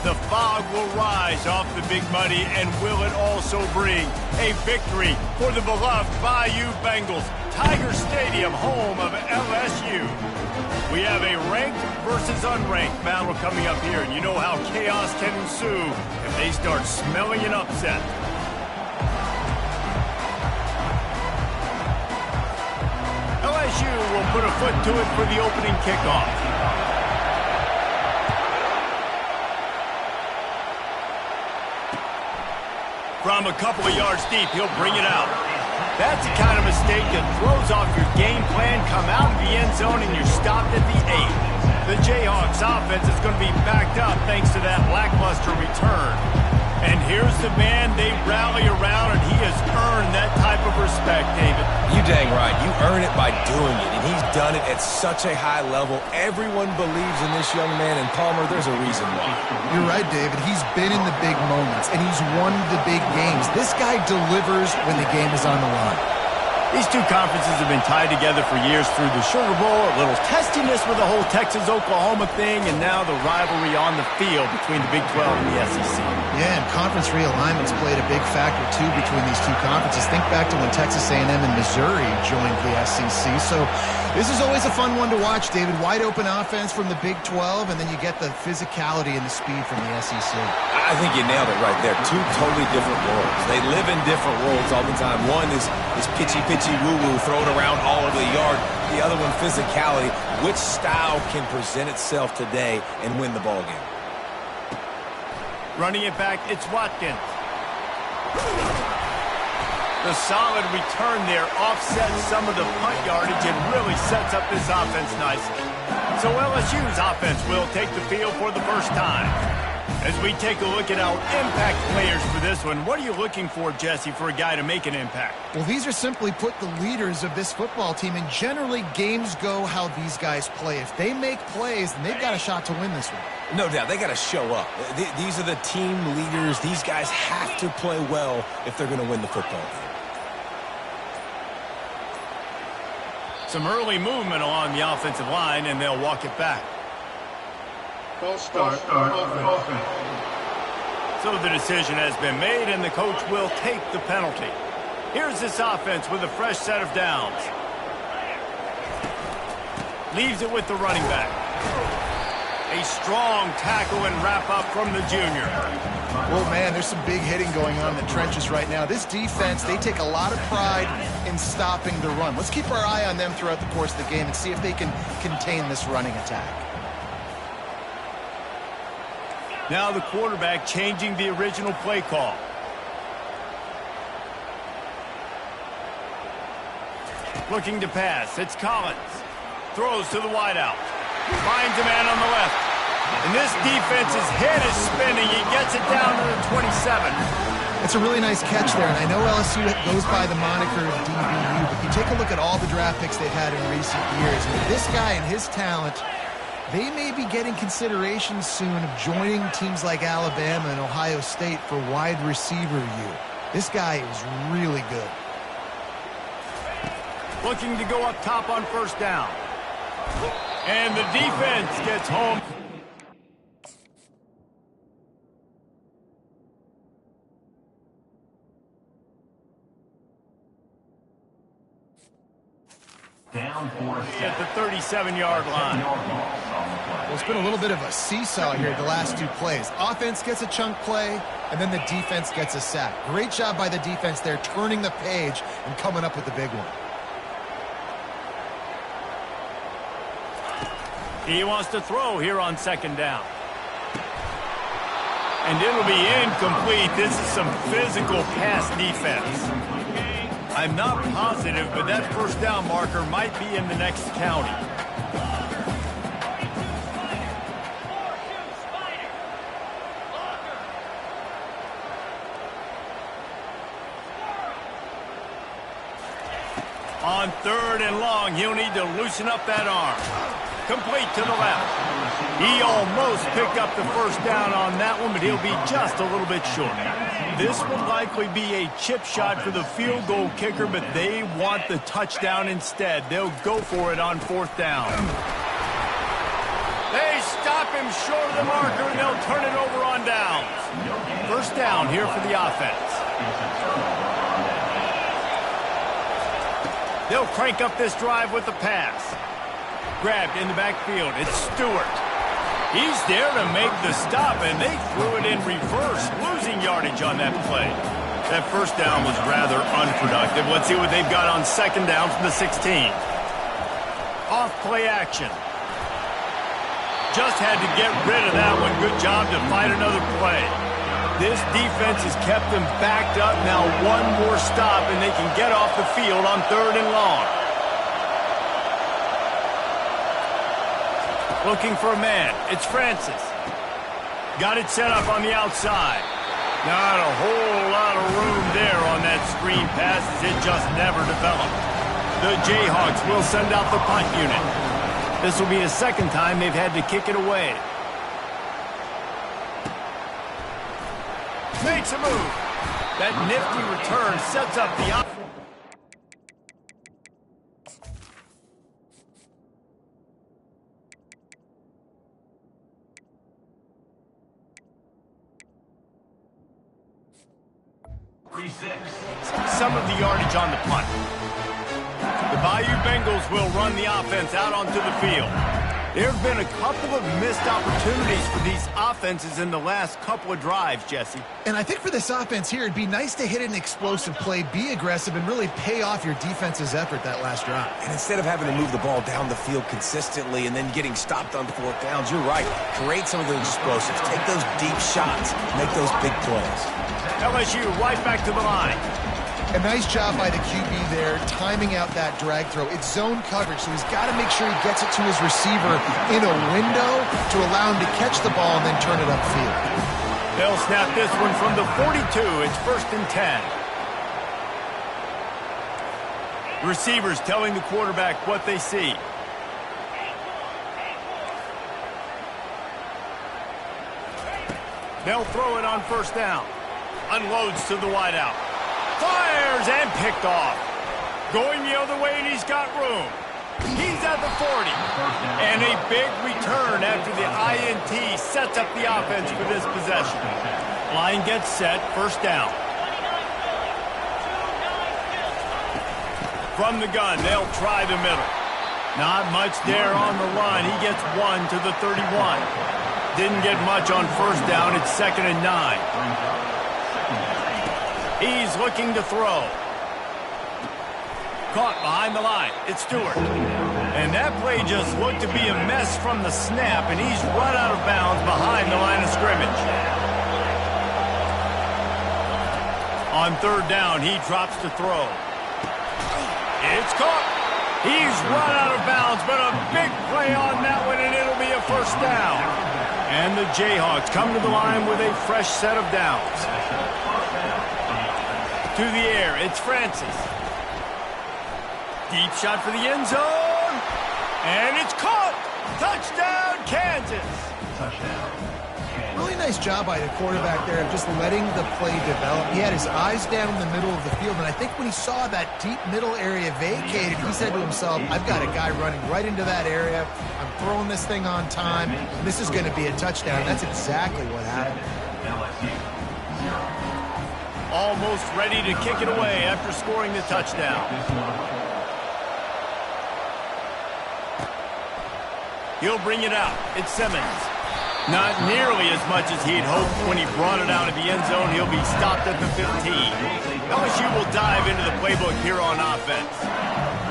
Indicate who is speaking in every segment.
Speaker 1: The fog will rise off the Big Muddy, and will it also bring a victory for the beloved Bayou Bengals? Tiger Stadium, home of LSU. We have a ranked versus unranked battle coming up here, and you know how chaos can ensue if they start smelling an upset. LSU will put a foot to it for the opening kickoff. From a couple of yards deep, he'll bring it out. That's the kind of mistake that throws off your game plan, come out of the end zone, and you're stopped at the 8. The Jayhawks offense is going to be backed up thanks to that lackluster return. And here's the man they rally around, and he has earned that type of respect, David.
Speaker 2: You dang right. You earn it by doing it, and he's done it at such a high level. Everyone believes in this young man, and Palmer, there's a reason why.
Speaker 3: You're right, David. He's been in the big moments, and he's won the big games. This guy delivers when the game is on the line.
Speaker 1: These two conferences have been tied together for years through the Sugar Bowl, a little testiness with the whole Texas-Oklahoma thing, and now the rivalry on the field between the Big 12 and the SEC.
Speaker 3: Yeah, and conference realignments played a big factor, too, between these two conferences. Think back to when Texas A&M and Missouri joined the SEC. So this is always a fun one to watch, David. Wide open offense from the Big 12, and then you get the physicality and the speed from the SEC.
Speaker 2: I think you nailed it right there. Two totally different worlds. They live in different worlds all the time. One is pitchy woo-woo thrown around all over the yard. The other one, physicality. Which style can present itself today and win the ball game?
Speaker 1: Running it back, it's Watkins. The solid return there offsets some of the punt yardage and really sets up this offense nicely. So LSU's offense will take the field for the first time. As we take a look at our impact players for this one, what are you looking for, Jesse, for a guy to make an impact?
Speaker 3: Well, these are simply put the leaders of this football team, and generally games go how these guys play. If they make plays, then they've got a shot to win this one.
Speaker 2: No doubt. They got to show up. These are the team leaders. These guys have to play well if they're going to win the football game.
Speaker 1: Some early movement along the offensive line, and they'll walk it back.
Speaker 4: False start. Offense.
Speaker 1: So the decision has been made, and the coach will take the penalty. Here's this offense with a fresh set of downs. Leaves it with the running back. A strong tackle and wrap-up from the junior.
Speaker 3: Well, man, there's some big hitting going on in the trenches right now. This defense, they take a lot of pride in stopping the run. Let's keep our eye on them throughout the course of the game and see if they can contain this running attack.
Speaker 1: Now the quarterback changing the original play call. Looking to pass. It's Collins. Throws to the wideout. Finds a man on the left. And this defense's head is spinning. He gets it down to the 27.
Speaker 3: It's a really nice catch there, and I know LSU goes by the moniker of DBU, but you take a look at all the draft picks they've had in recent years. With this guy and his talent, they may be getting consideration soon of joining teams like Alabama and Ohio State for wide receiver U. This guy is really good.
Speaker 1: Looking to go up top on first down. And the defense gets home.
Speaker 4: Down for
Speaker 1: at the 37-yard line.
Speaker 3: Well, it's been a little bit of a seesaw here the last two plays. Offense gets a chunk play, and then the defense gets a sack. Great job by the defense there, turning the page and coming up with the big one.
Speaker 1: He wants to throw here on second down. And it'll be incomplete. This is some physical pass defense. I'm not positive, but that first down marker might be in the next county. On third and long, he'll need to loosen up that arm. Complete to the left. He almost picked up the first down on that one, but he'll be just a little bit short. This will likely be a chip shot for the field goal kicker, but they want the touchdown instead. They'll go for it on fourth down. They stop him short of the marker, and they'll turn it over on first down here for the offense. They'll crank up this drive with the pass. Grabbed in the backfield. It's Stewart. He's there to make the stop, and they threw it in reverse, losing yardage on that play. That first down was rather unproductive. Let's see what they've got on second down from the 16. Off play action. Just had to get rid of that one. Good job to fight another play. This defense has kept them backed up. Now one more stop, and they can get off the field on 3rd and long. Looking for a man. It's Francis. Got it set up on the outside. Not a whole lot of room there on that screen pass, as it just never developed. The Jayhawks will send out the punt unit. This will be the second time they've had to kick it away. Makes a move. That nifty return sets up the offense. Some of the yardage on the punt. The Bayou Bengals will run the offense out onto the field. There have been a couple of missed opportunities for these offenses in the last couple of drives, Jesse.
Speaker 3: And I think for this offense here, it'd be nice to hit an explosive play, be aggressive, and really pay off your defense's effort that last drive.
Speaker 2: And instead of having to move the ball down the field consistently and then getting stopped on 4th downs, you're right. Create some of those explosives. Take those deep shots. Make those big plays.
Speaker 1: LSU right back to the line.
Speaker 3: A nice job by the QB there, timing out that drag throw. It's zone coverage, so he's got to make sure he gets it to his receiver in a window to allow him to catch the ball and then turn it upfield.
Speaker 1: They'll snap this one from the 42. It's 1st and 10. Receivers telling the quarterback what they see. They'll throw it on 1st down. Unloads to the wideout. Fires and picked off. Going the other way, and he's got room. He's at the 40. And a big return after the INT sets up the offense for this possession. Line gets set, 1st down. From the gun, they'll try the middle. Not much there on the line. He gets 1 to the 31. Didn't get much on 1st down. It's 2nd and 9. He's looking to throw. Caught behind the line. It's Stewart. And that play just looked to be a mess from the snap, and he's run out of bounds behind the line of scrimmage. On 3rd down, he drops to throw. It's caught. He's run out of bounds, but a big play on that one, and it'll be a 1st down. And the Jayhawks come to the line with a fresh set of downs. To the air, it's Francis. Deep shot for the end zone. And it's caught. Touchdown, Kansas.
Speaker 3: Really nice job by the quarterback there of just letting the play develop. He had his eyes down in the middle of the field, and I think when he saw that deep middle area vacated, he said to himself, I've got a guy running right into that area. I'm throwing this thing on time. This is going to be a touchdown. That's exactly what happened.
Speaker 1: Almost ready to kick it away after scoring the touchdown. He'll bring it out. It's Simmons. Not nearly as much as he'd hoped when he brought it out of the end zone. He'll be stopped at the 15. LSU will dive into the playbook here on offense.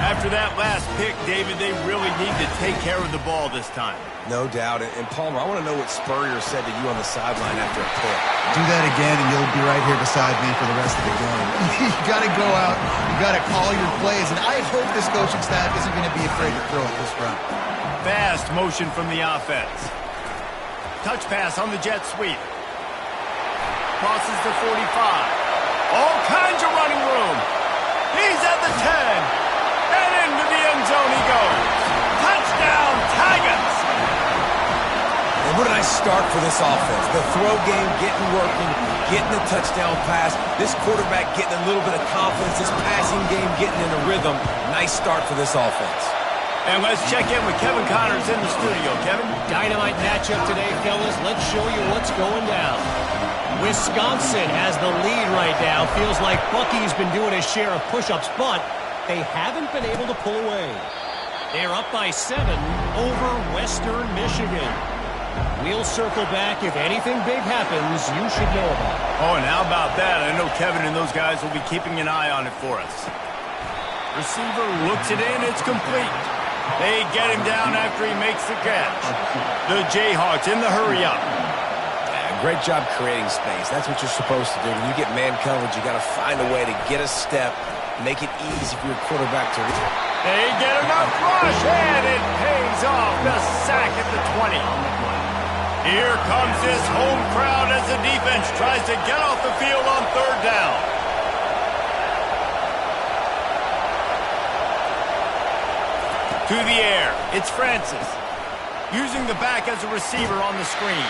Speaker 1: After that last pick, David, they really need to take care of the ball this time.
Speaker 2: No doubt. And Palmer, I want to know what Spurrier said to you on the sideline after a pick.
Speaker 3: Do that again, and you'll be right here beside me for the rest of the game. You got to go out. You got to call your plays, and I hope this coaching staff isn't going to be afraid to throw at this front.
Speaker 1: Fast motion from the offense. Touch pass on the jet sweep. Crosses the 45. All kinds of running room. He's at the 10. And into the end zone he goes. Touchdown, Tigers.
Speaker 2: And what a nice start for this offense. The throw game getting working, getting the touchdown pass. This quarterback getting a little bit of confidence. This passing game getting in a rhythm. Nice start for this offense.
Speaker 1: And let's check in with Kevin Connors in the studio. Kevin?
Speaker 5: Dynamite matchup today, fellas. Let's show you what's going down. Wisconsin has the lead right now. Feels like Bucky's been doing his share of push-ups, but they haven't been able to pull away. They're up by 7 over Western Michigan. We'll circle back. If anything big happens, you should know about it.
Speaker 1: Oh, and how about that? I know Kevin and those guys will be keeping an eye on it for us. Receiver looks it in. It's complete. They get him down after he makes the catch. The Jayhawks in the hurry-up.
Speaker 2: Great job creating space. That's what you're supposed to do. When you get man coverage, you got to find a way to get a step, make it easy for your quarterback to reach.
Speaker 1: They get enough rush, and it pays off. The sack at the 20. Here comes this home crowd as the defense tries to get off the field on 3rd down. To the air, it's Francis. Using the back as a receiver on the screen.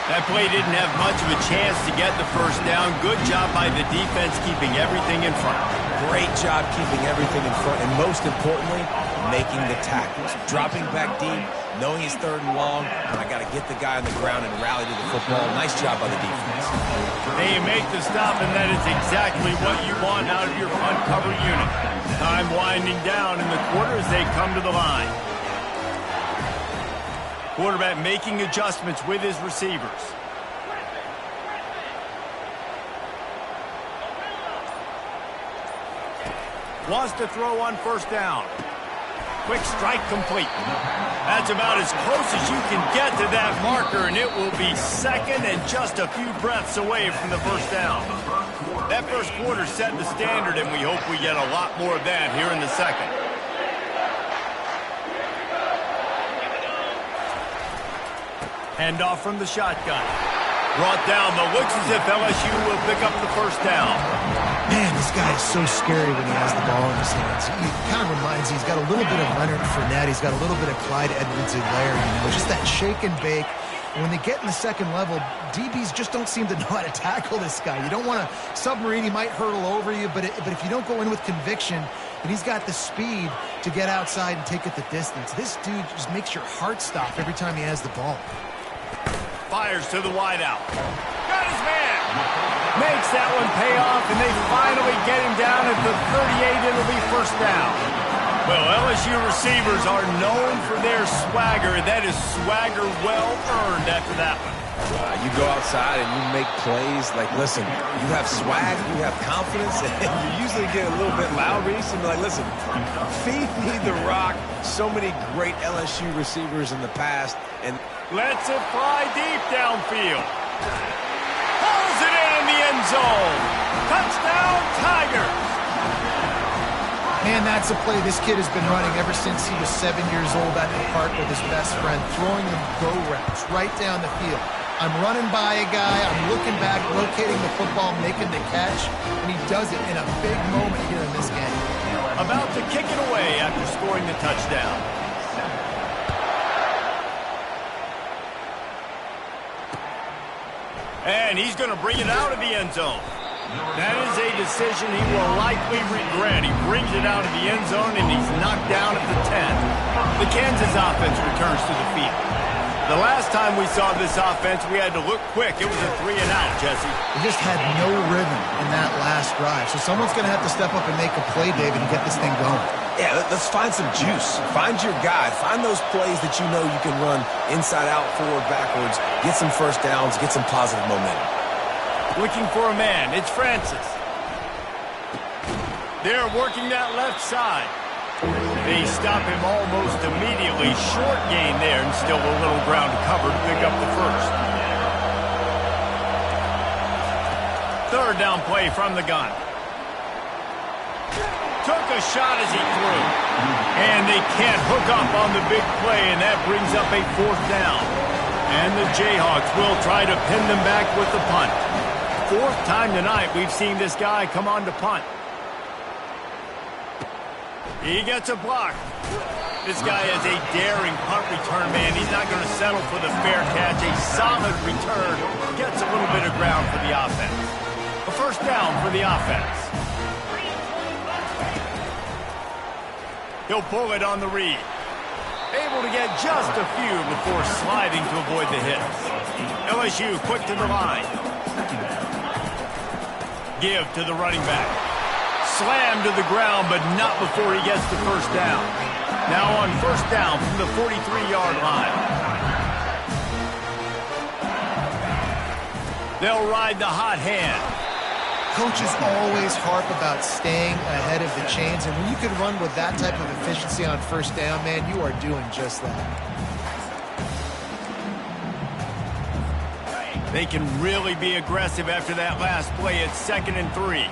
Speaker 1: That play didn't have much of a chance to get the 1st down. Good job by the defense keeping everything in front.
Speaker 2: Great job keeping everything in front, and most importantly, making the tackles. Dropping back deep, knowing it's 3rd and long, and I got to get the guy on the ground and rally to the football. Nice job by the defense.
Speaker 1: They make the stop, and that is exactly what you want out of your front cover unit. Time winding down in the quarter as they come to the line. Quarterback making adjustments with his receivers. Wants to throw on 1st down. Quick strike complete. That's about as close as you can get to that marker, and it will be 2nd and just a few breaths away from the 1st down. That 1st quarter set the standard, and we hope we get a lot more of that here in the 2nd. Handoff from the shotgun. Brought down, but looks as if LSU will pick up the 1st down.
Speaker 3: Man, this guy is so scary when he has the ball in his hands. He kind of reminds me, he's got a little bit of Leonard Fournette. He's got a little bit of Clyde Edwards-Helaire, just that shake and bake. And when they get in the 2nd level, DBs just don't seem to know how to tackle this guy. You don't want to submarine. He might hurtle over you, but if you don't go in with conviction, and he's got the speed to get outside and take it the distance, this dude just makes your heart stop every time he has the ball.
Speaker 1: Fires to the wideout. Got his man. Makes that one pay off, and they finally get him down at the 38. It'll be 1st down. Well, LSU receivers are known for their swagger, and that is swagger well earned after that one.
Speaker 2: You go outside and you make plays. Like, listen, you have swag, you have confidence, and you usually get a little bit loud. Reese, and be like, listen, feed me the rock. So many great LSU receivers in the past, and
Speaker 1: lets it fly deep downfield. Pulls it in the end zone. Touchdown, Tigers.
Speaker 3: Man, that's a play this kid has been running ever since he was 7 years old at the park with his best friend, throwing them go routes right down the field. I'm running by a guy, I'm looking back, rotating the football, making the catch, and he does it in a big moment here in this game.
Speaker 1: About to kick it away after scoring the touchdown. And he's going to bring it out of the end zone. That is a decision he will likely regret. He brings it out of the end zone, and he's knocked down at the 10. The Kansas offense returns to the field. The last time we saw this offense, we had to look quick. It was a 3-and-out, Jesse.
Speaker 3: They just had no rhythm in that last drive. So someone's going to have to step up and make a play, David, and get this thing going.
Speaker 2: yeah, let's find some juice. Find your guy. Find those plays that you know you can run inside out, forward, backwards. Get some 1st downs. Get some positive momentum.
Speaker 1: Looking for a man. It's Francis. They're working that left side. They stop him almost immediately. Short gain there, and still a little ground to cover to pick up the 1st. 3rd down play from the gun. Took a shot as he threw. And they can't hook up on the big play, and that brings up a 4th down. And the Jayhawks will try to pin them back with the punt. 4th time tonight we've seen this guy come on to punt. He gets a block. This guy is a daring punt return man. He's not going to settle for the fair catch. A solid return. Gets a little bit of ground for the offense. A 1st down for the offense. He'll pull it on the read. Able to get just a few before sliding to avoid the hits. LSU quick to the line. Give to the running back. Slam to the ground, but not before he gets the first down. Now on first down from the 43-yard line. They'll ride the hot hand.
Speaker 3: Coaches always harp about staying ahead of the chains, and when you can run with that type of efficiency on first down, man, you are doing just that.
Speaker 1: They can really be aggressive after that last play. It's 2nd and 3.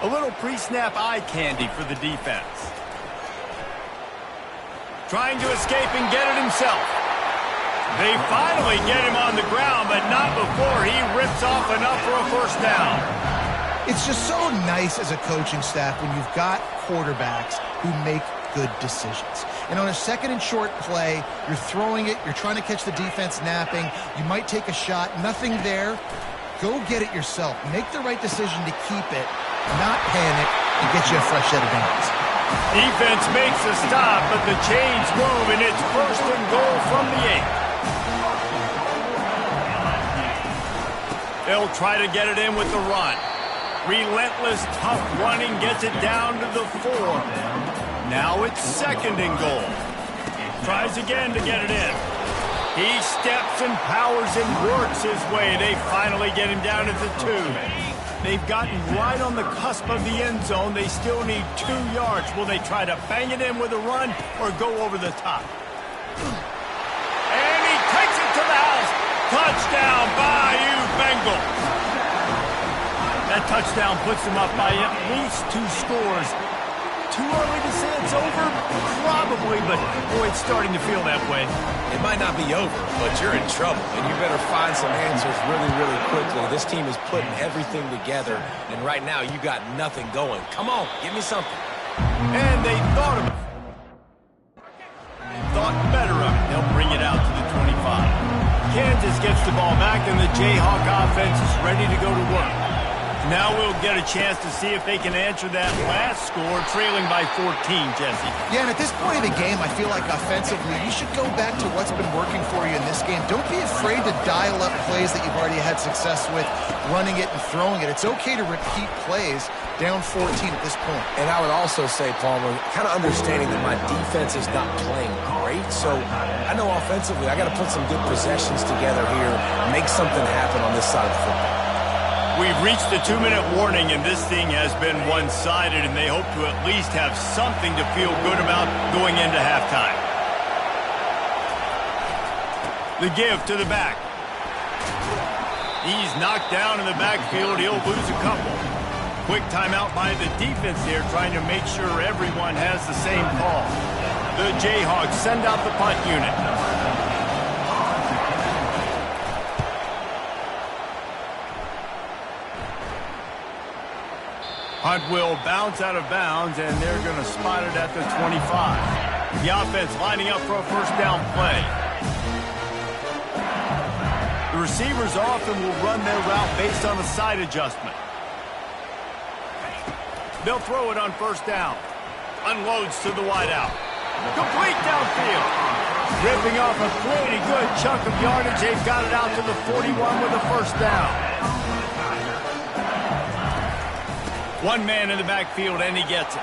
Speaker 1: A little pre-snap eye candy for the defense. Trying to escape and get it himself. They finally get him on the ground, but not before he rips off enough for a first down.
Speaker 3: It's just so nice as a coaching staff when you've got quarterbacks who make good decisions. And on a 2nd and short play, you're throwing it, you're trying to catch the defense napping, you might take a shot, nothing there. Go get it yourself. Make the right decision to keep it, not panic, and get you a fresh set of downs.
Speaker 1: Defense makes a stop, but the chains move, and it's 1st and goal from the 8. They'll try to get it in with the run. Relentless, tough running gets it down to the 4. Now it's 2nd and goal. Tries again to get it in. He steps and powers and works his way. They finally get him down at the 2. They've gotten right on the cusp of the end zone. They still need 2 yards. Will they try to bang it in with a run or go over the top? And he takes it to the house. Touchdown, Bayou Bengals. That touchdown puts them up by at least 2 scores. Too early to say it's over? Probably, but boy, it's starting to feel that way.
Speaker 2: It might not be over, but you're in trouble, and you better find some answers really, really quickly. This team is putting everything together, and right now you got nothing going. Come on, give me something.
Speaker 1: And they thought better of it. They'll bring it out to the 25. Kansas gets the ball back, and the Jayhawk offense is ready to go to work. Now we'll get a chance to see if they can answer that last score, trailing by 14, Jesse.
Speaker 3: Yeah, and at this point of the game, I feel like offensively, you should go back to what's been working for you in this game. Don't be afraid to dial up plays that you've already had success with, running it and throwing it. It's okay to repeat plays down 14 at this point.
Speaker 2: And I would also say, Palmer, kind of understanding that my defense is not playing great, so I know offensively I got to put some good possessions together here, make something happen on this side of the football.
Speaker 1: We've reached the 2-minute warning, and this thing has been one-sided, and they hope to at least have something to feel good about going into halftime. The give to the back. He's knocked down in the backfield. He'll lose a couple. Quick timeout by the defense here, trying to make sure everyone has the same call. The Jayhawks send out the punt unit. Punt will bounce out of bounds, and they're going to spot it at the 25. The offense lining up for a first down play. The receivers often will run their route based on a side adjustment. They'll throw it on first down. Unloads to the wideout. Complete downfield. Ripping off a pretty good chunk of yardage. They've got it out to the 41 with a first down. One man in the backfield, and he gets it.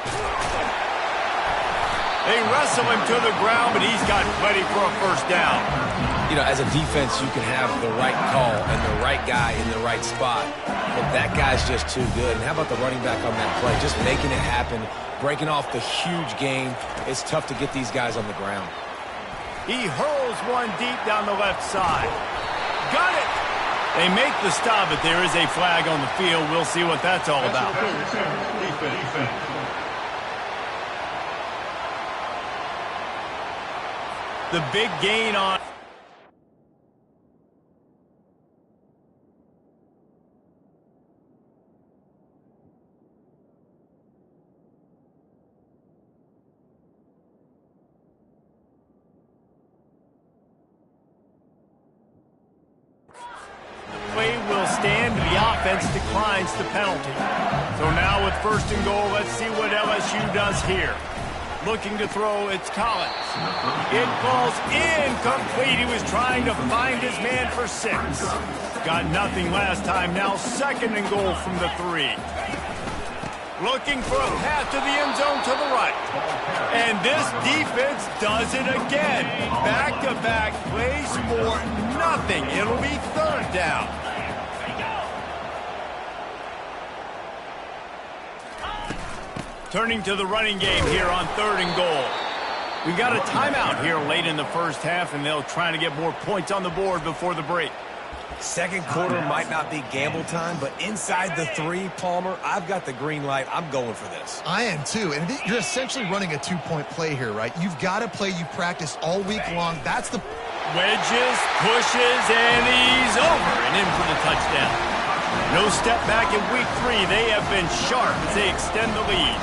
Speaker 1: They wrestle him to the ground, but he's got plenty for a first down.
Speaker 2: You know, as a defense, you can have the right call and the right guy in the right spot, but that guy's just too good. And how about the running back on that play? Just making it happen, breaking off the huge game. It's tough to get these guys on the ground.
Speaker 1: He hurls one deep down the left side. Got it! They make the stop, but there is a flag on the field. We'll see what that's all about. The big gain on... play will stand. The offense declines the penalty. So now with first and goal, let's see what LSU does here. Looking to throw, it's Collins. It falls incomplete. He was trying to find his man for 6. Got nothing last time. Now 2nd and goal from the 3. Looking for a path to the end zone to the right. And this defense does it again. Back-to-back plays for nothing. It'll be 3rd down. Turning to the running game here on 3rd and goal. We got a timeout here late in the first half, and they'll try to get more points on the board before the break.
Speaker 2: Second quarter might not be gamble time, but inside the 3, Palmer, I've got the green light. I'm going for this.
Speaker 3: I am too, and you're essentially running a 2-point play here, right? You've got to play you practice all week long. That's the...
Speaker 1: Wedges, pushes, and he's over and in for the touchdown. No step back in week 3. They have been sharp as they extend the lead.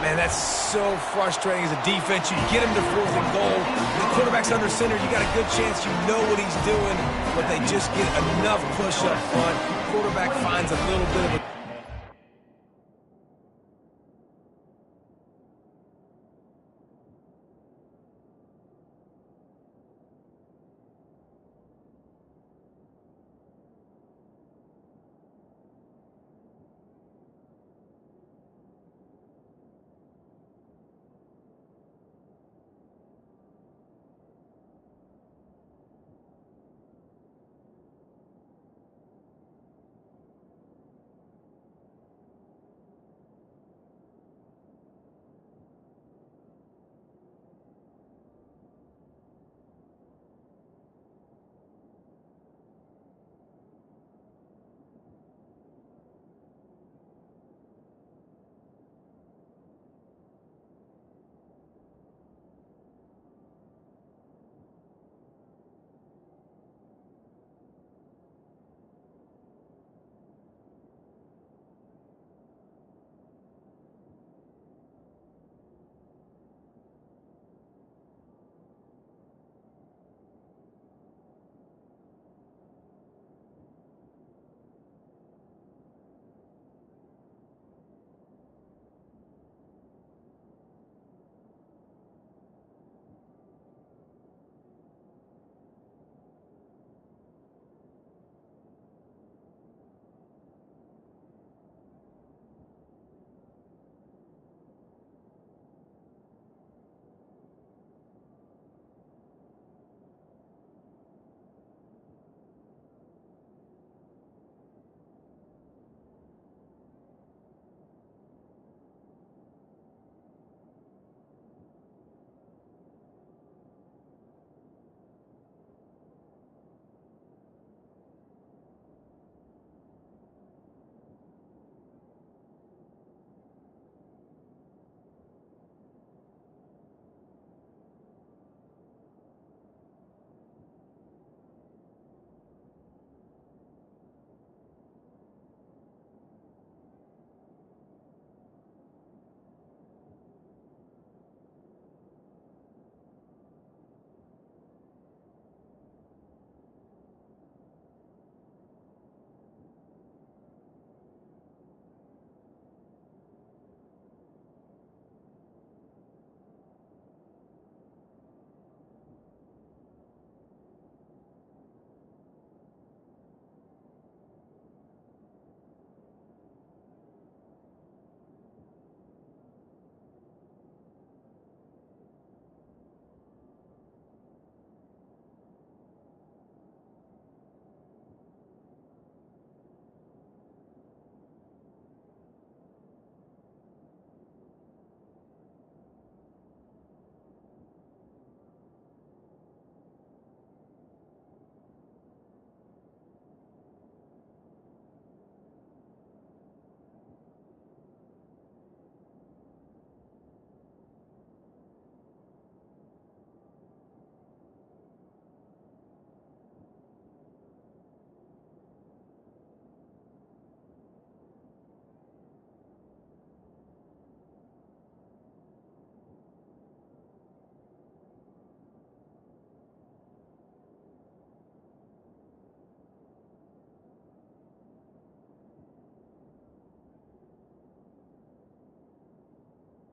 Speaker 2: Man, that's so frustrating as a defense. You get him to 4th and goal. The quarterback's under center. You got a good chance you know what he's doing, but they just get enough push up front. Quarterback finds a little bit of a...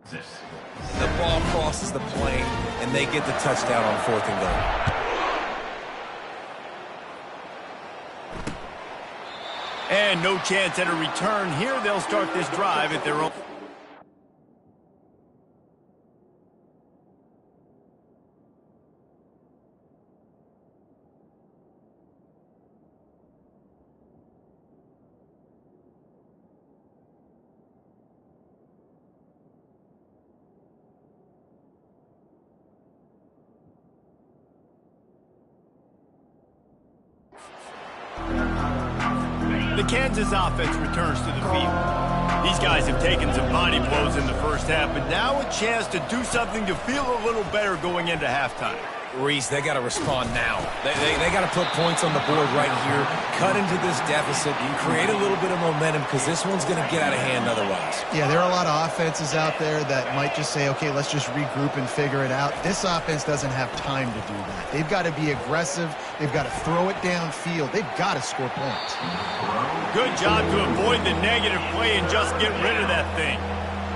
Speaker 2: The ball crosses the plane, and they get the touchdown on 4th and goal.
Speaker 1: And no chance at a return here. They'll start this drive at their own. The Kansas offense returns to the field. These guys have taken some body blows in the first half, but now a chance to do something to feel a little better going into halftime.
Speaker 2: Reese, they got to respond now. They got to put points on the board right here, cut into this deficit, and create a little bit of momentum because this one's going to get out of hand otherwise.
Speaker 3: Yeah, there are a lot of offenses out there that might just say, okay, let's just regroup and figure it out. This offense doesn't have time to do that. They've got to be aggressive. They've got to throw it downfield. They've got to score points.
Speaker 1: Good job to avoid the negative play and just get rid of that thing.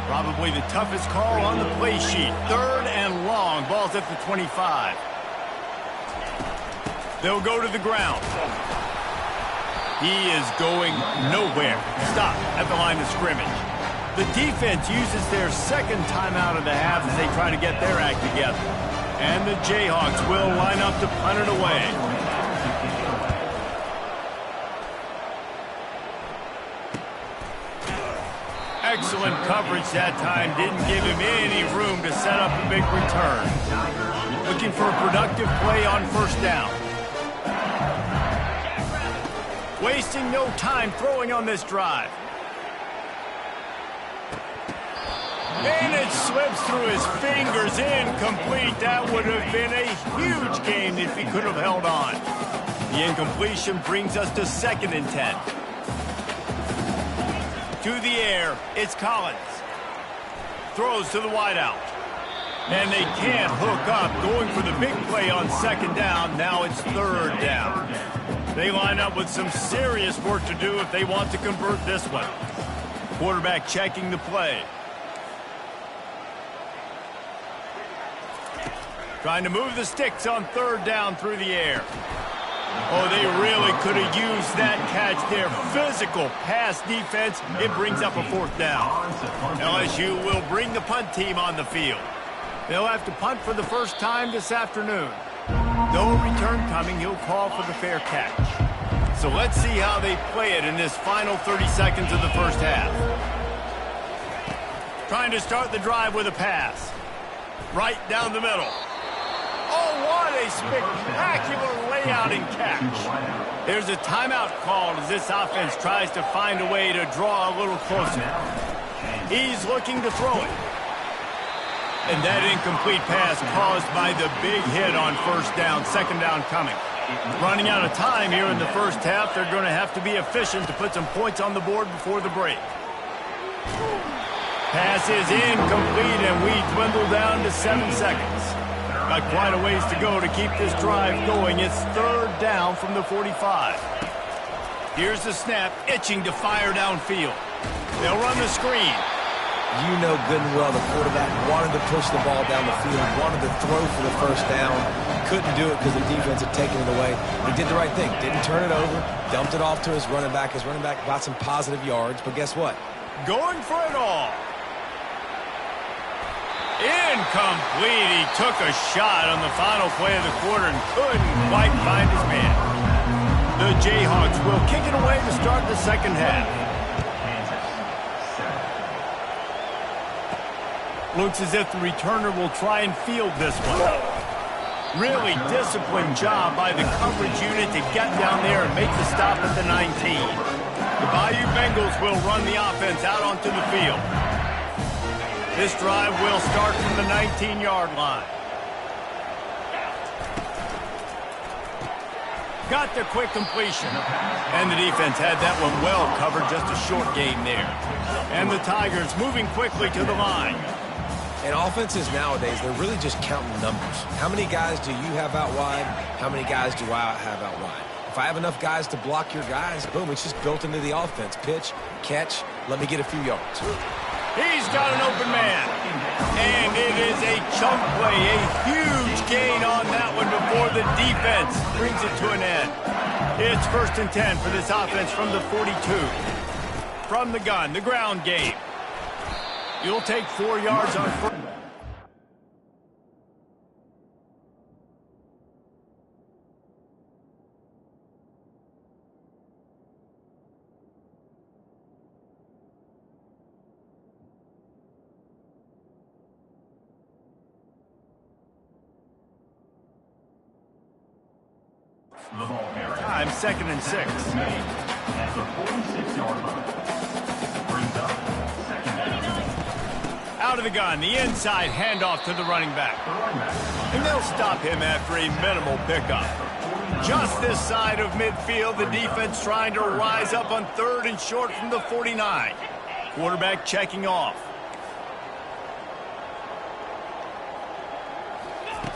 Speaker 1: Probably the toughest call on the play sheet. 3rd and long. Ball's at the 25. They'll go to the ground. He is going nowhere. Stop at the line of scrimmage. The defense uses their second timeout of the half as they try to get their act together. And the Jayhawks will line up to punt it away. Excellent coverage that time. Didn't give him any room to set up a big return. Looking for a productive play on 1st down. Wasting no time throwing on this drive. And it slips through his fingers, incomplete. That would have been a huge gain if he could have held on. The incompletion brings us to 2nd and 10. To the air, it's Collins. Throws to the wideout. And they can't hook up, going for the big play on 2nd down. Now it's 3rd down. They line up with some serious work to do if they want to convert this one. Quarterback checking the play. Trying to move the sticks on 3rd down through the air. Oh, they really could have used that catch there. Physical pass defense. It brings up a 4th down. LSU will bring the punt team on the field. They'll have to punt for the first time this afternoon. No return coming. He'll call for the fair catch. So let's see how they play it in this final 30 seconds of the first half. Trying to start the drive with a pass. Right down the middle. Oh, what a spectacular layout and catch. There's a timeout called as this offense tries to find a way to draw a little closer. He's looking to throw it. And that incomplete pass caused by the big hit on 1st down, 2nd down coming. Running out of time here in the first half. They're going to have to be efficient to put some points on the board before the break. Pass is incomplete, and we dwindle down to 7 seconds. Got quite a ways to go to keep this drive going. It's 3rd down from the 45. Here's the snap, itching to fire downfield. They'll run the screen.
Speaker 2: You know good and well the quarterback wanted to push the ball down the field, wanted to throw for the 1st down. Couldn't do it because the defense had taken it away. He did the right thing. Didn't turn it over. Dumped it off to his running back. His running back got some positive yards, but guess what?
Speaker 1: Going for it all. Incomplete. He took a shot on the final play of the quarter and couldn't quite find his man. The Jayhawks will kick it away to start the 2nd half. Looks as if the returner will try and field this one. Really disciplined job by the coverage unit to get down there and make the stop at the 19. The Bayou Bengals will run the offense out onto the field. This drive will start from the 19-yard line. Got the quick completion. And the defense had that one well covered, just a short gain there. And the Tigers moving quickly to the line.
Speaker 2: And offenses nowadays, they're really just counting numbers. How many guys do you have out wide? How many guys do I have out wide? If I have enough guys to block your guys, boom, it's just built into the offense. Pitch, catch, let me get a few yards.
Speaker 1: He's got an open man. And it is a chunk play, a huge gain on that one before the defense brings it to an end. It's 1st and 10 for this offense from the 42. From the gun, the ground game. You'll take 4 yards on first. Time, 2nd and 6.
Speaker 4: At the 46-yard line. Brings up 2nd and 10.
Speaker 1: Out of the gun, the inside handoff to the running back. And they'll stop him after a minimal pickup. Just this side of midfield, the defense trying to rise up on 3rd and short from the 49. Quarterback checking off.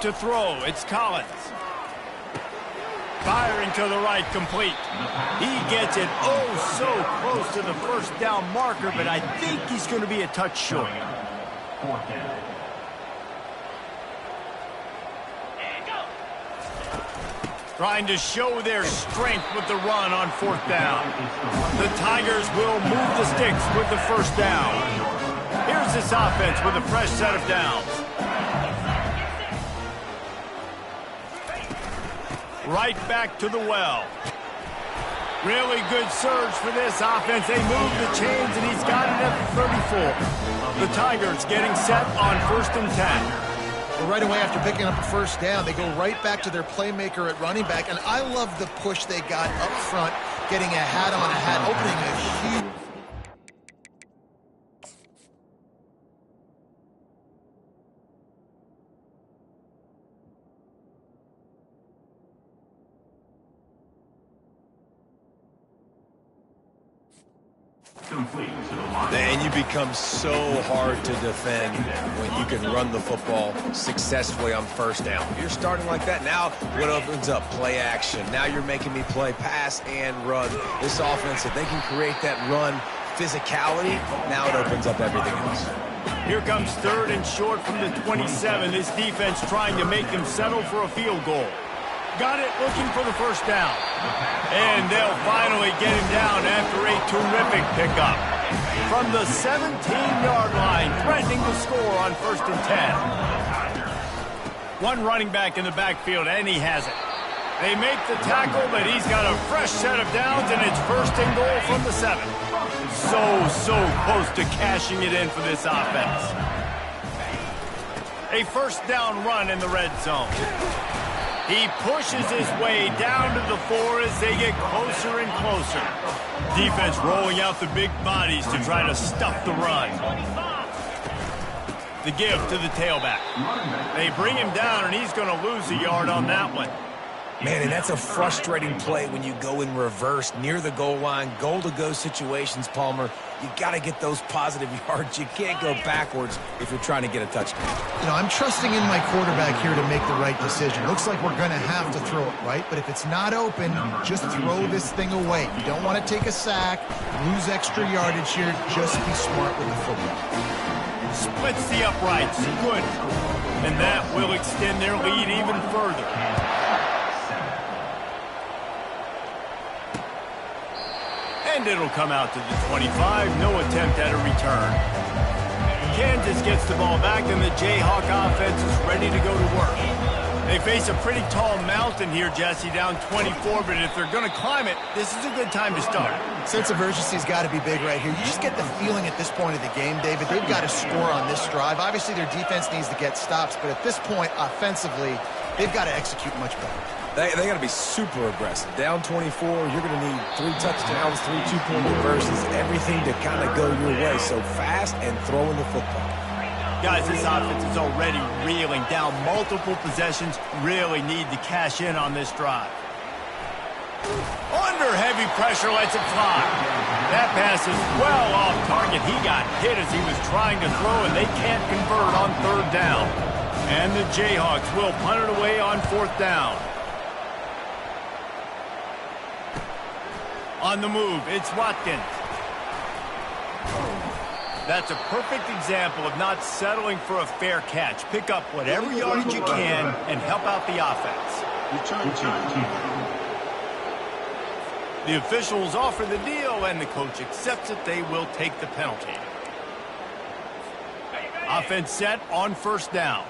Speaker 1: To throw, it's Collins. Firing to the right, complete. He gets it oh so close to the 1st down marker, but I think he's going to be a touch short.
Speaker 4: 4th down.
Speaker 1: Trying to show their strength with the run on 4th down. The Tigers will move the sticks with the 1st down. Here's this offense with a fresh set of downs. Right back to the well. Really good surge for this offense. They move the chains, and he's got it at the 34. The Tigers getting set on 1st and 10.
Speaker 3: Well, right away after picking up a 1st down, they go right back to their playmaker at running back, and I love the push they got up front, getting a hat on a hat, opening a huge...
Speaker 2: And you become so hard to defend when you can run the football successfully on 1st down. You're starting like that. Now what opens up? Play action. Now you're making me play pass and run. This offense, if they can create that run physicality, now it opens up everything else.
Speaker 1: Here comes 3rd and short from the 27. This defense trying to make them settle for a field goal. Got it, looking for the 1st down. And they'll finally get him down after a terrific pickup. From the 17-yard line, threatening the score on 1st and 10. One running back in the backfield, and he has it. They make the tackle, but he's got a fresh set of downs, and it's 1st and goal from the 7. So close to cashing it in for this offense. A 1st down run in the red zone. He pushes his way down to the 4 as they get closer and closer. Defense rolling out the big bodies to try to stuff the run. The give to the tailback. They bring him down, and he's going to lose a yard on that one.
Speaker 2: Man, and that's a frustrating play when you go in reverse near the goal line, goal-to-go situations, Palmer. You got to get those positive yards. You can't go backwards if you're trying to get a touchdown.
Speaker 3: You know, I'm trusting in my quarterback here to make the right decision. Looks like we're going to have to throw it, right? But if it's not open, just throw this thing away. You don't want to take a sack, lose extra yardage here. Just be smart with the football.
Speaker 1: Splits the uprights. Good. And that will extend their lead even further. And it'll come out to the 25. No attempt at a return. Kansas gets the ball back, and the Jayhawk offense is ready to go to work. They face a pretty tall mountain here, Jesse, down 24, but if they're going to climb it, this is a good time to start.
Speaker 3: Sense of urgency's got to be big right here. You just get the feeling at this point of the game, David, they've got to score on this drive. Obviously, their defense needs to get stops, but at this point, offensively, they've got to execute much better.
Speaker 2: They got to be super aggressive. Down 24, you're going to need 3 touchdowns, 3 two-point conversions, everything to kind of go your way. So fast and throwing the football.
Speaker 1: Guys, this offense is already reeling down multiple possessions. Really need to cash in on this drive. Under heavy pressure, lets it fly. That pass is well off target. He got hit as he was trying to throw, and they can't convert on 3rd down. And the Jayhawks will punt it away on 4th down. On the move, it's Watkins. That's a perfect example of not settling for a fair catch. Pick up whatever yardage you can and help out the offense. The officials offer the deal, and the coach accepts it. They will take the penalty. Offense set on first down.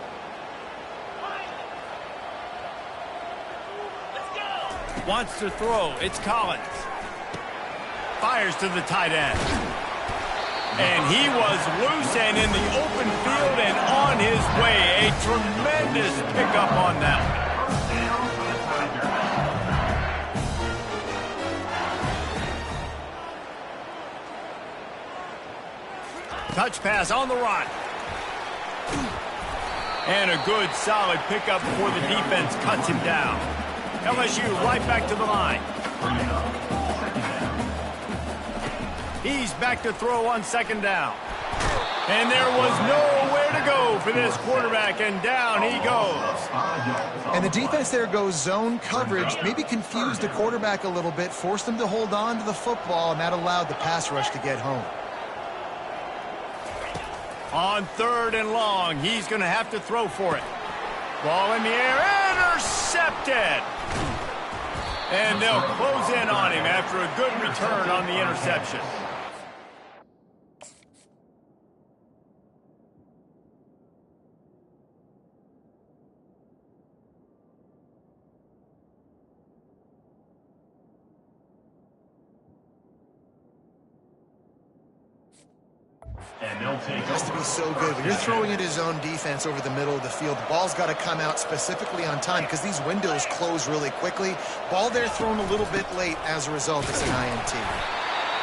Speaker 1: Wants to throw. It's Collins. Fires to the tight end. And he was loose and in the open field and on his way. A tremendous pickup on that one. Touch pass on the run. And a good solid pickup before the defense cuts him down. LSU right back to the line. He's back to throw on second down. And there was nowhere to go for this quarterback, and down he goes.
Speaker 3: And the defense there goes zone coverage, maybe confused the quarterback a little bit, forced him to hold on to the football, and that allowed the pass rush to get home.
Speaker 1: On third and long, he's going to have to throw for it. Ball in the air, intercepted. And they'll close in on him after a good return on the interception.
Speaker 3: It has to be so good. When you're throwing at his own defense over the middle of the field, the ball's got to come out specifically on time because these windows close really quickly. Ball there thrown a little bit late. As a result, it's an INT.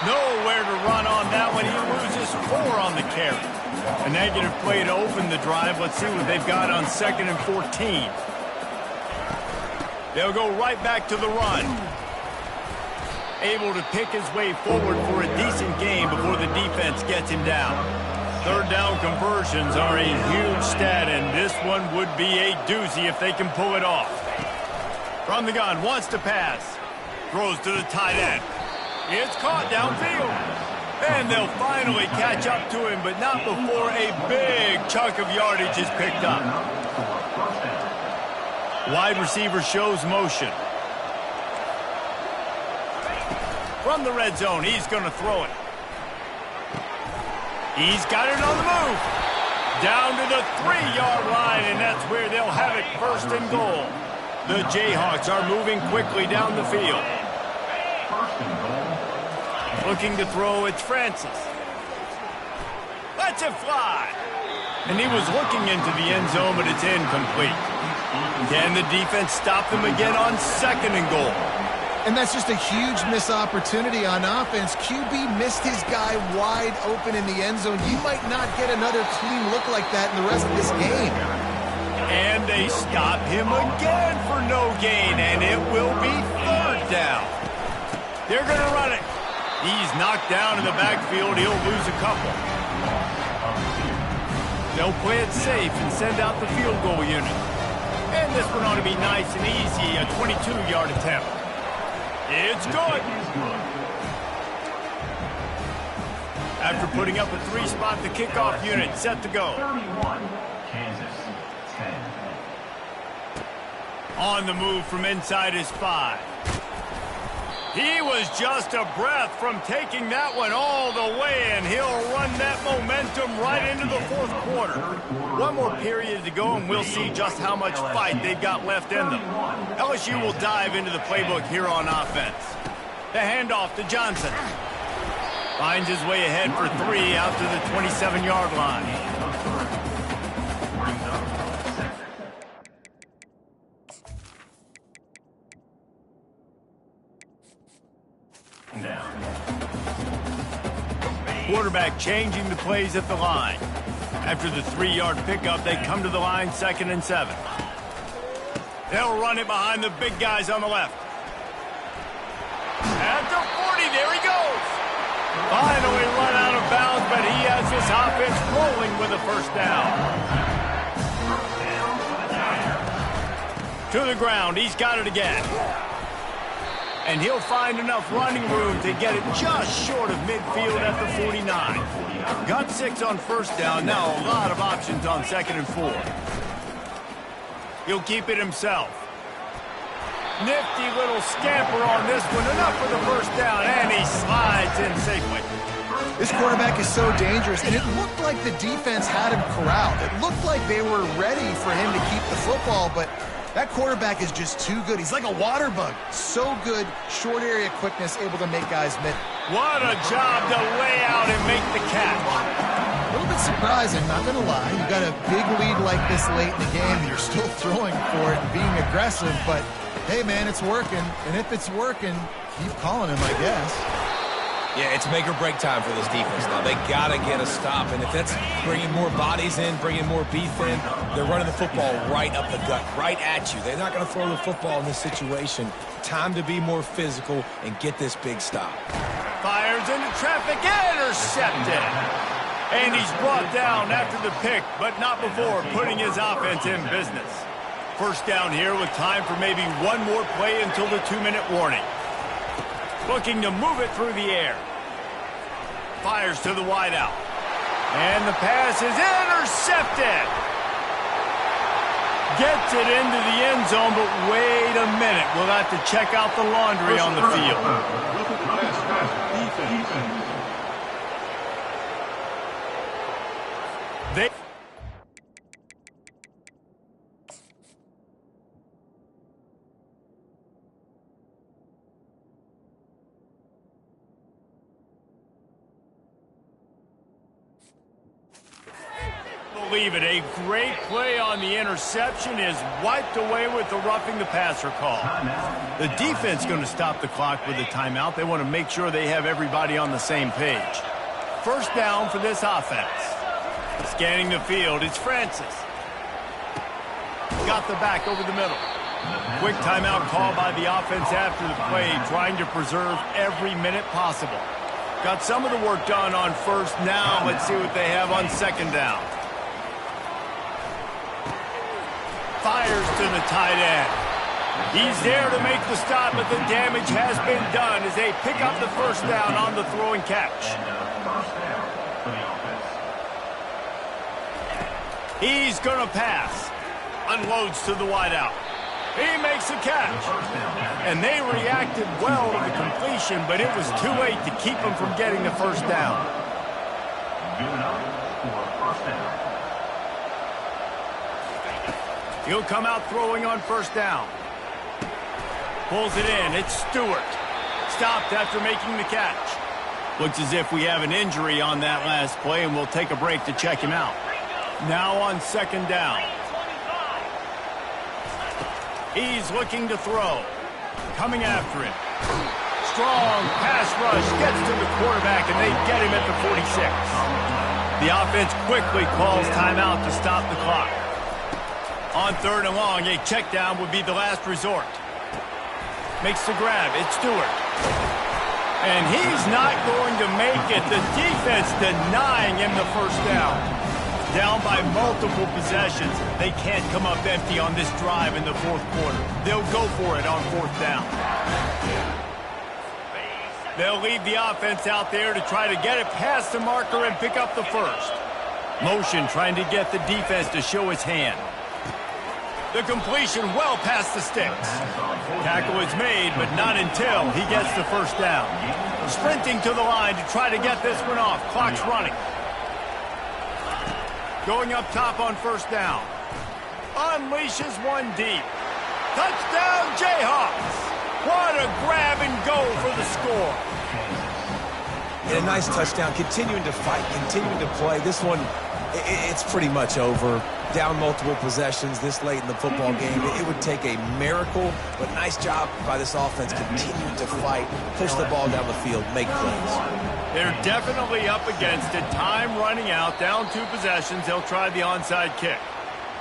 Speaker 1: Nowhere to run on that one. He loses 4 on the carry. A negative play to open the drive. Let's see what they've got on 2nd and 14. They'll go right back to the run. Able to pick his way forward for a decent game before the defense gets him down. Third down conversions are a huge stat, and this one would be a doozy if they can pull it off. From the gun, wants to pass. Throws to the tight end. It's caught downfield. And they'll finally catch up to him, but not before a big chunk of yardage is picked up. Wide receiver shows motion. From the red zone, he's going to throw it. He's got it on the move. Down to the 3-yard line, and that's where they'll have it, 1st and goal. The Jayhawks are moving quickly down the field. Looking to throw, it's Francis. Lets it fly. And he was looking into the end zone, but it's incomplete. Can the defense stop them again on 2nd and goal?
Speaker 3: And that's just a huge missed opportunity on offense. QB missed his guy wide open in the end zone. You might not get another clean look like that in the rest of this game.
Speaker 1: And they stop him again for no gain, and it will be 3rd down. They're going to run it. He's knocked down in the backfield. He'll lose a couple. They'll play it safe and send out the field goal unit. And this one ought to be nice and easy, a 22-yard attempt. It's good. After putting up a 3-spot, the kickoff unit set to go.
Speaker 4: 31, Kansas, 10.
Speaker 1: On the move from inside his 5. He was just a breath from taking that one all the way, and he'll run that momentum right into the 4th quarter. One more period to go, and we'll see just how much fight they've got left in them. LSU will dive into the playbook here on offense. The handoff to Johnson. Finds his way ahead for 3 out to the 27-yard line. Quarterback changing the plays at the line. After the 3-yard pickup, they come to the line 2nd and 7. They'll run it behind the big guys on the left. At the 40, there he goes. Finally run out of bounds, but he has this offense rolling with a 1st down. To the ground, he's got it again. And he'll find enough running room to get it just short of midfield at the 49. Got 6 on first down. Now a lot of options on 2nd and 4. He'll keep it himself. Nifty little scamper on this one. Enough for the first down, and he slides in safely.
Speaker 3: This quarterback is so dangerous, and it looked like the defense had him corralled. It looked like they were ready for him to keep the football, but that quarterback is just too good. He's like a water bug. So good, short area quickness, able to make guys miss.
Speaker 1: What a job to lay out and make the catch.
Speaker 3: A little bit surprising, not going to lie. You got a big lead like this late in the game, and you're still throwing for it and being aggressive, but hey, man, it's working. And if it's working, keep calling him, I guess.
Speaker 2: Yeah, it's make or break time for this defense now. They got to get a stop, and if that's bringing more bodies in, bringing more beef in, they're running the football right up the gut, right at you. They're not going to throw the football in this situation. Time to be more physical and get this big stop.
Speaker 1: Fires into traffic, intercepted. And he's brought down after the pick, but not before putting his offense in business. First down here with time for maybe one more play until the 2-minute warning. Looking to move it through the air. Fires to the wideout. And the pass is intercepted. Gets it into the end zone, but wait a minute. We'll have to check out the laundry on the field. Believe it, a great play on the interception is wiped away with the roughing the passer call. The defense going to stop the clock with a timeout. They want to make sure they have everybody on the same page. First down for this offense. Scanning the field, it's Francis. Got the back over the middle. Quick timeout call by the offense after the play, trying to preserve every minute possible. Got some of the work done on first. Now let's see what they have on second down. Fires to the tight end. He's there to make the stop, but the damage has been done as they pick up the first down on the throw and catch. He's going to pass. Unloads to the wideout. He makes a catch. And they reacted well to the completion, but it was too late to keep them from getting the first down. He'll come out throwing on first down. Pulls it in. It's Stewart. Stopped after making the catch. Looks as if we have an injury on that last play, and we'll take a break to check him out. Now on second down. He's looking to throw. Coming after it. Strong pass rush. Gets to the quarterback, and they get him at the 46. The offense quickly calls timeout to stop the clock. On third and long, a check down would be the last resort. Makes the grab. It's Stewart. And he's not going to make it. The defense denying him the first down. Down by multiple possessions. They can't come up empty on this drive in the fourth quarter. They'll go for it on fourth down. They'll leave the offense out there to try to get it past the marker and pick up the first. Motion trying to get the defense to show his hand. The completion well past the sticks. Tackle is made, but not until he gets the first down. Sprinting to the line to try to get this one off. Clock's running. Going up top on first down. Unleashes one deep. Touchdown, Jayhawks. What a grab and go for the score.
Speaker 2: And a nice touchdown. Continuing to fight, continuing to play. This one, it's pretty much over. Down multiple possessions this late in the football game. It would take a miracle, but nice job by this offense continuing to fight, push the ball down the field, make plays.
Speaker 1: They're definitely up against it. Time running out, down 2 possessions. They'll try the onside kick.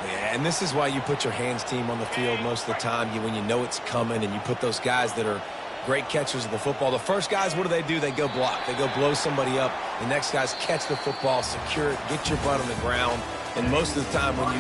Speaker 2: Yeah, and this is why you put your hands team on the field most of the time when you know it's coming, and you put those guys that are great catchers of the football. The first guys, what do? They go block. They go blow somebody up. The next guys catch the football, secure it, get your butt on the ground. And most of the time when you